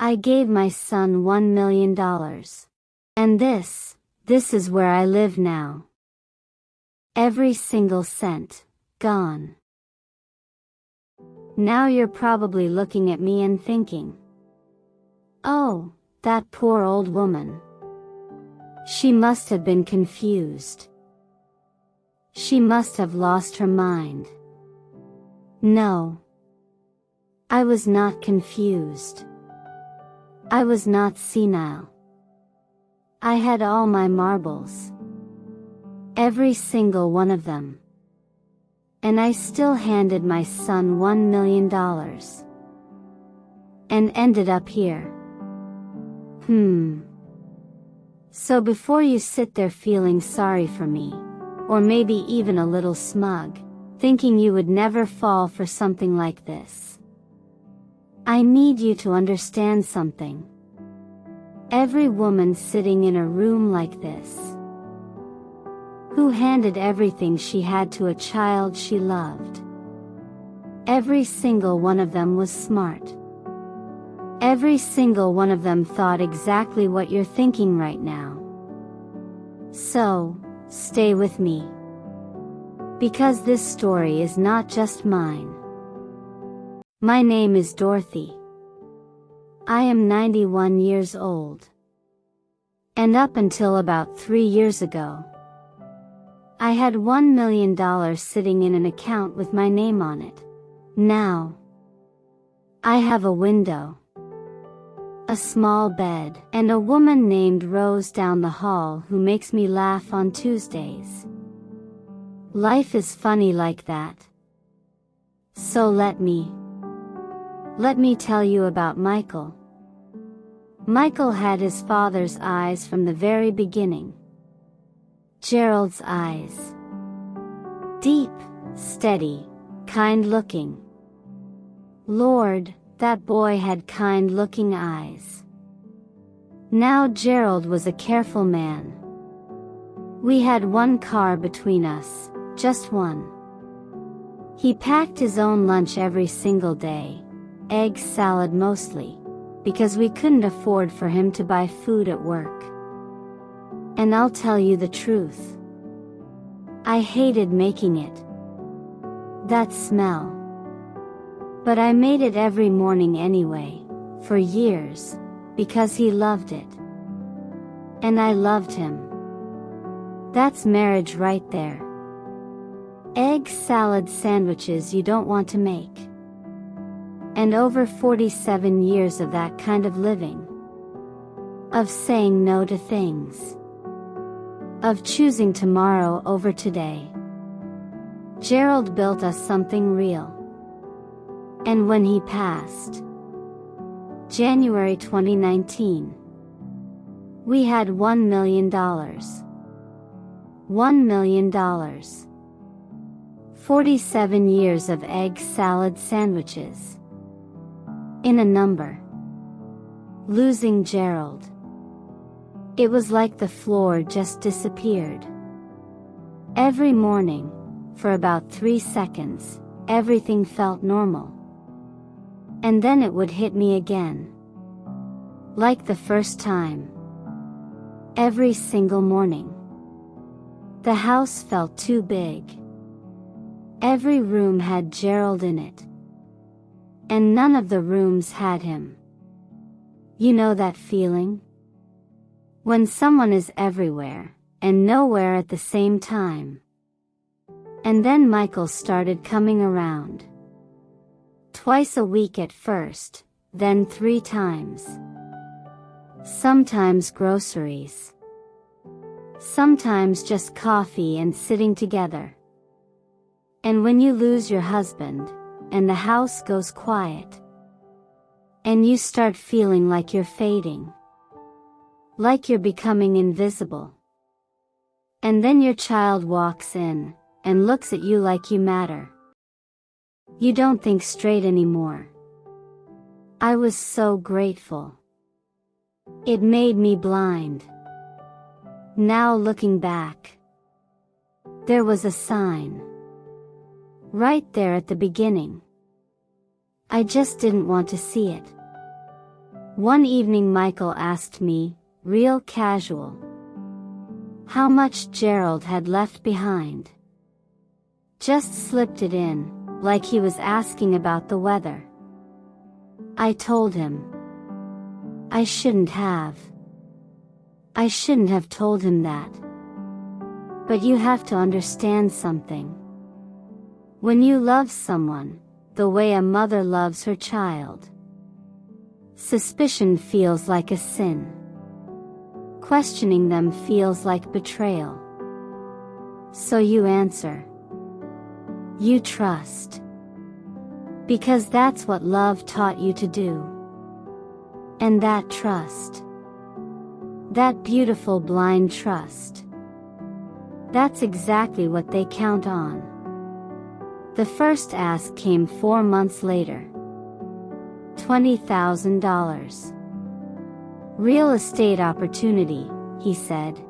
I gave my son $1 million. And this is where I live now. Every single cent, gone. Now you're probably looking at me and thinking, oh, that poor old woman. She must have been confused. She must have lost her mind. No. I was not confused. I was not senile. I had all my marbles. Every single one of them. And I still handed my son $1 million. And ended up here. So before you sit there feeling sorry for me, or maybe even a little smug, thinking you would never fall for something like this, I need you to understand something. Every woman sitting in a room like this, who handed everything she had to a child she loved, every single one of them was smart. Every single one of them thought exactly what you're thinking right now. So, stay with me. Because this story is not just mine. My name is Dorothy. I am 91 years old. And up until about 3 years ago, I had $1 million sitting in an account with my name on it. Now, I have a window, a small bed, and a woman named Rose down the hall who makes me laugh on Tuesdays. Life is funny like that. So let me tell you about Michael. Michael had his father's eyes from the very beginning. Gerald's eyes. Deep, steady, kind-looking. Lord, that boy had kind-looking eyes. Now Gerald was a careful man. We had one car between us, just one. He packed his own lunch every single day, egg salad mostly, because we couldn't afford for him to buy food at work. And I'll tell you the truth. I hated making it. That smell. But I made it every morning anyway, for years, because he loved it. And I loved him. That's marriage right there. Egg salad sandwiches you don't want to make. And over 47 years of that kind of living. Of saying no to things. Of choosing tomorrow over today. Gerald built us something real. And when he passed, January 2019, we had $1 million. $1 million. 47 years of egg salad sandwiches. In a number. Losing Gerald. It was like the floor just disappeared. Every morning, for about 3 seconds, everything felt normal. And then it would hit me again. Like the first time. Every single morning. The house felt too big. Every room had Gerald in it. And none of the rooms had him. You know that feeling? When someone is everywhere, and nowhere at the same time. And then Michael started coming around. Twice a week at first, then 3 times. Sometimes groceries. Sometimes just coffee and sitting together. And when you lose your husband, and the house goes quiet. And you start feeling like you're fading. Like you're becoming invisible. And then your child walks in, and looks at you like you matter. You don't think straight anymore. I was so grateful. It made me blind. Now looking back. There was a sign. Right there at the beginning. I just didn't want to see it. One evening Michael asked me, real casual, how much Gerald had left behind. Just slipped it in, like he was asking about the weather. I told him. I shouldn't have told him that. But you have to understand something. When you love someone, the way a mother loves her child, suspicion feels like a sin. Questioning them feels like betrayal. So you answer. You trust. Because that's what love taught you to do. And that trust, that beautiful blind trust, that's exactly what they count on. The first ask came 4 months later. $20,000. Real estate opportunity, he said.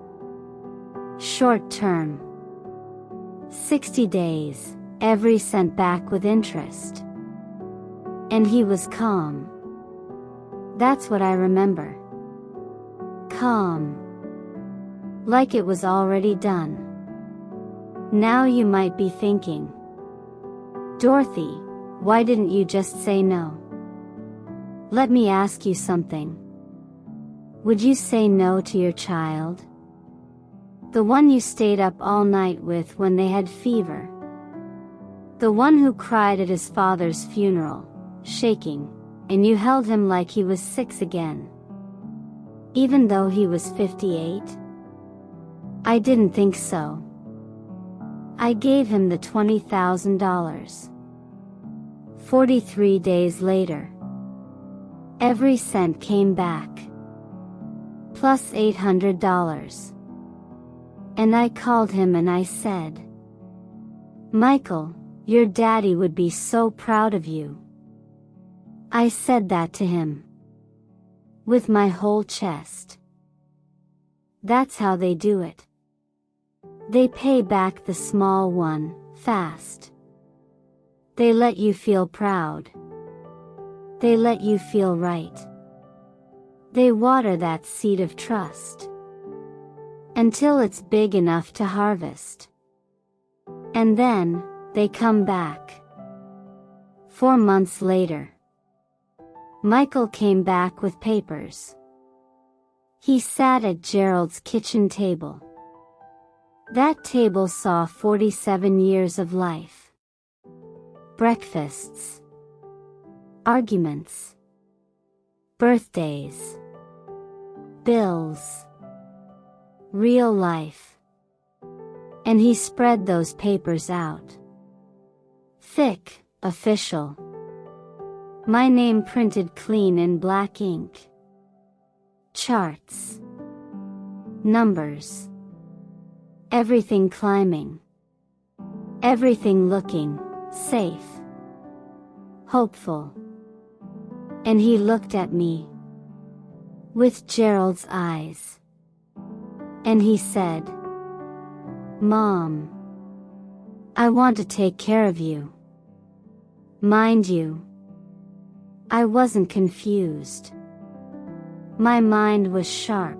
Short term. 60 days, every cent back with interest. And he was calm. That's what I remember. Calm. Like it was already done. Now you might be thinking, Dorothy, why didn't you just say no? Let me ask you something. Would you say no to your child? The one you stayed up all night with when they had fever? The one who cried at his father's funeral, shaking, and you held him like he was 6 again? Even though he was 58? I didn't think so. I gave him the $20,000. 43 days later. Every cent came back. Plus $800. And I called him and I said, Michael, your daddy would be so proud of you. I said that to him. With my whole chest. That's how they do it. They pay back the small one, fast. They let you feel proud. They let you feel right. They water that seed of trust. Until it's big enough to harvest. And then, they come back. 4 months later. Michael came back with papers. He sat at Gerald's kitchen table. That table saw 47 years of life. Breakfasts. Arguments. Birthdays. Bills. Real life. And he spread those papers out. Thick, official. My name printed clean in black ink. Charts. Numbers. Everything climbing. Everything looking safe. Hopeful. And he looked at me. With Gerald's eyes. And he said, Mom, I want to take care of you. Mind you, I wasn't confused. My mind was sharp.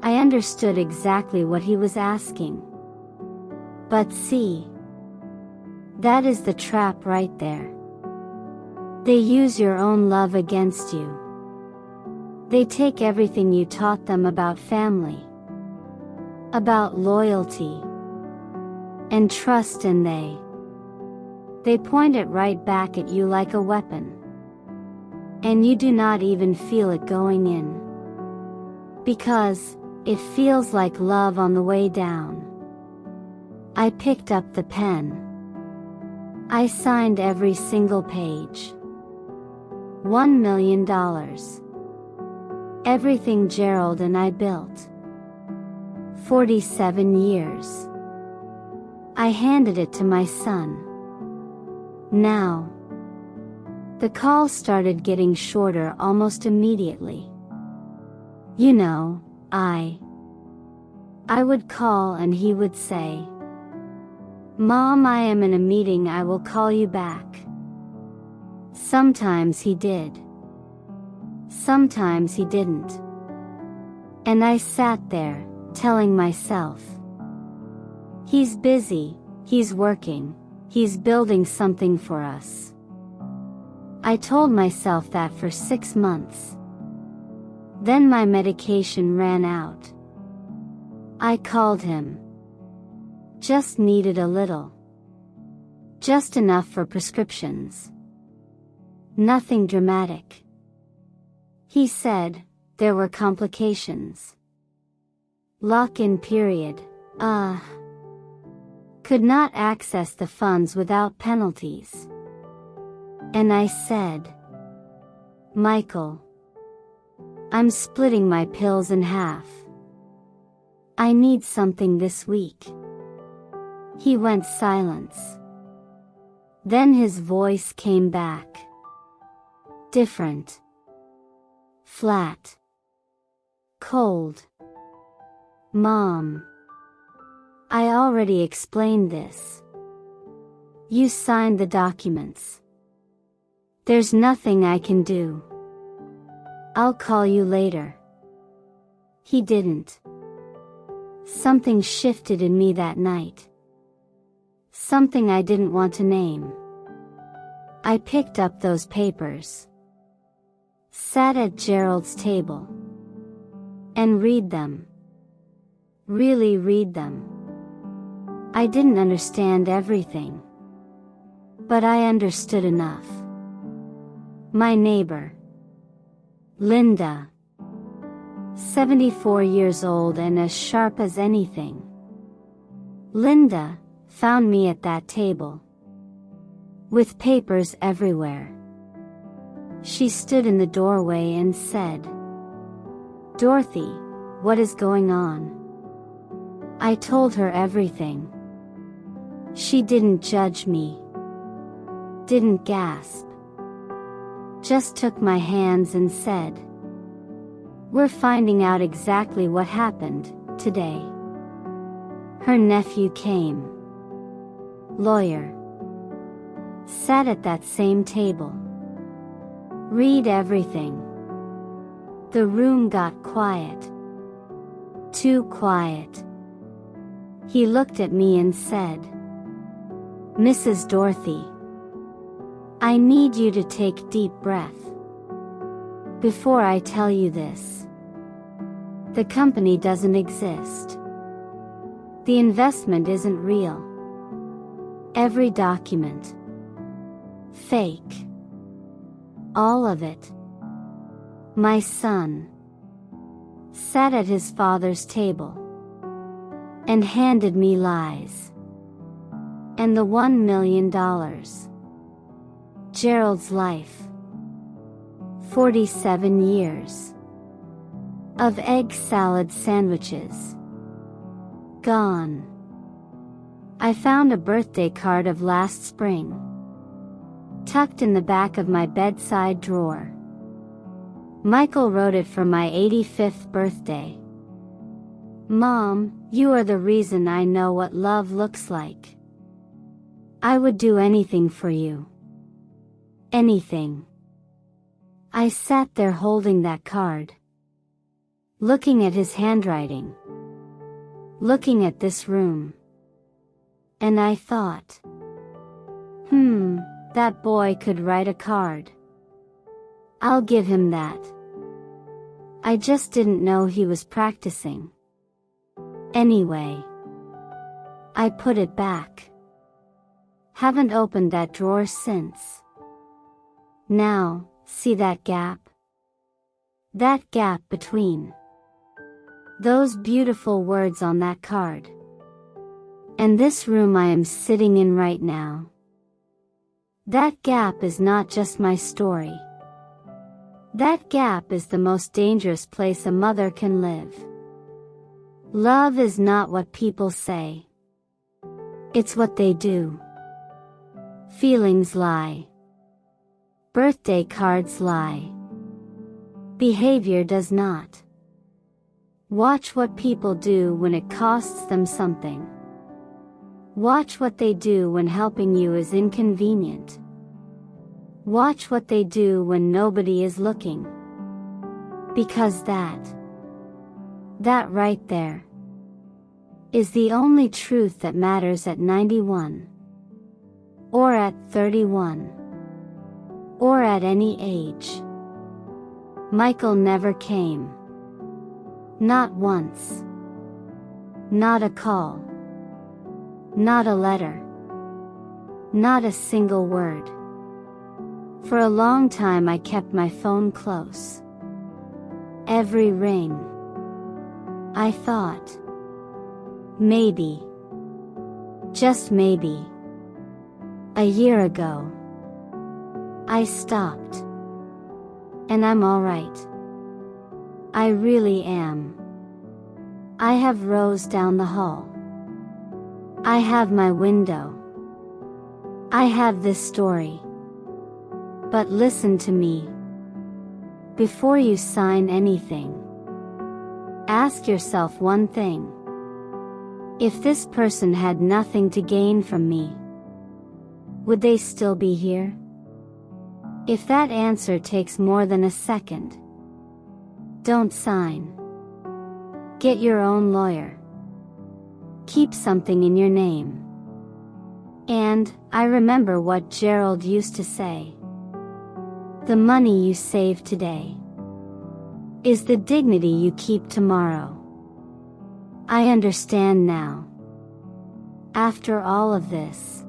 I understood exactly what he was asking. But see, that is the trap right there. They use your own love against you. They take everything you taught them about family, about loyalty, and trust, and they point it right back at you like a weapon. And you do not even feel it going in. Because it feels like love on the way down. I picked up the pen. I signed every single page. $1 million. Everything Gerald and I built. 47 years. I handed it to my son. Now. The call started getting shorter almost immediately. You know, I would call and he would say, Mom, I am in a meeting, I will call you back. Sometimes he did. Sometimes he didn't. And I sat there, telling myself, he's busy, he's working, he's building something for us. I told myself that for 6 months. Then my medication ran out. I called him. Just needed a little. Just enough for prescriptions. Nothing dramatic. He said, there were complications. Lock-in period. Could not access the funds without penalties. And I said, Michael, I'm splitting my pills in half. I need something this week. He went silence. Then his voice came back. Different. Flat. Cold. Mom. I already explained this. You signed the documents. There's nothing I can do. I'll call you later. He didn't. Something shifted in me that night. Something I didn't want to name. I picked up those papers. Sat at Gerald's table. And read them. Really read them. I didn't understand everything. But I understood enough. My neighbor. Linda. 74 years old and as sharp as anything. Linda found me at that table. With papers everywhere. She stood in the doorway and said, Dorothy, what is going on? I told her everything. She didn't judge me. Didn't gasp. Just took my hands and said, we're finding out exactly what happened today. Her nephew came. Lawyer. Sat at that same table. Read everything. The room got quiet. Too quiet. He looked at me and said, Mrs. Dorothy, I need you to take deep breath. Before I tell you this, the company doesn't exist. The investment isn't real. Every document. Fake. All of it. My son sat at his father's table and handed me lies. And the $1 million. Gerald's life. 47 years. Of egg salad sandwiches. Gone. I found a birthday card of last spring. Tucked in the back of my bedside drawer. Michael wrote it for my 85th birthday. Mom, you are the reason I know what love looks like. I would do anything for you. Anything. I sat there holding that card. Looking at his handwriting. Looking at this room. And I thought, that boy could write a card. I'll give him that. I just didn't know he was practicing. Anyway, I put it back. Haven't opened that drawer since. Now, see that gap? That gap between those beautiful words on that card and this room I am sitting in right now. That gap is not just my story. That gap is the most dangerous place a mother can live. Love is not what people say. It's what they do. Feelings lie. Birthday cards lie. Behavior does not. Watch what people do when it costs them something. Watch what they do when helping you is inconvenient. Watch what they do when nobody is looking. Because that right there, is the only truth that matters at 91. Or at 31. Or at any age. Michael never came. Not once. Not a call. Not a letter. Not a single word. For a long time I kept my phone close. Every ring. I thought, maybe, just maybe, a year ago, I stopped. And I'm alright. I really am. I have rows down the hall. I have my window. I have this story. But listen to me. Before you sign anything, ask yourself one thing. If this person had nothing to gain from me, would they still be here? If that answer takes more than a second, don't sign. Get your own lawyer. Keep something in your name. And, I remember what Gerald used to say. The money you save today is the dignity you keep tomorrow. I understand now. After all of this,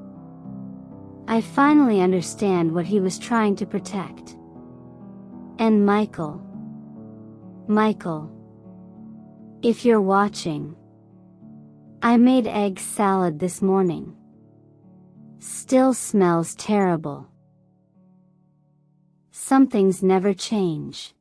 I finally understand what he was trying to protect. And Michael, if you're watching, I made egg salad this morning. Still smells terrible. Some things never change.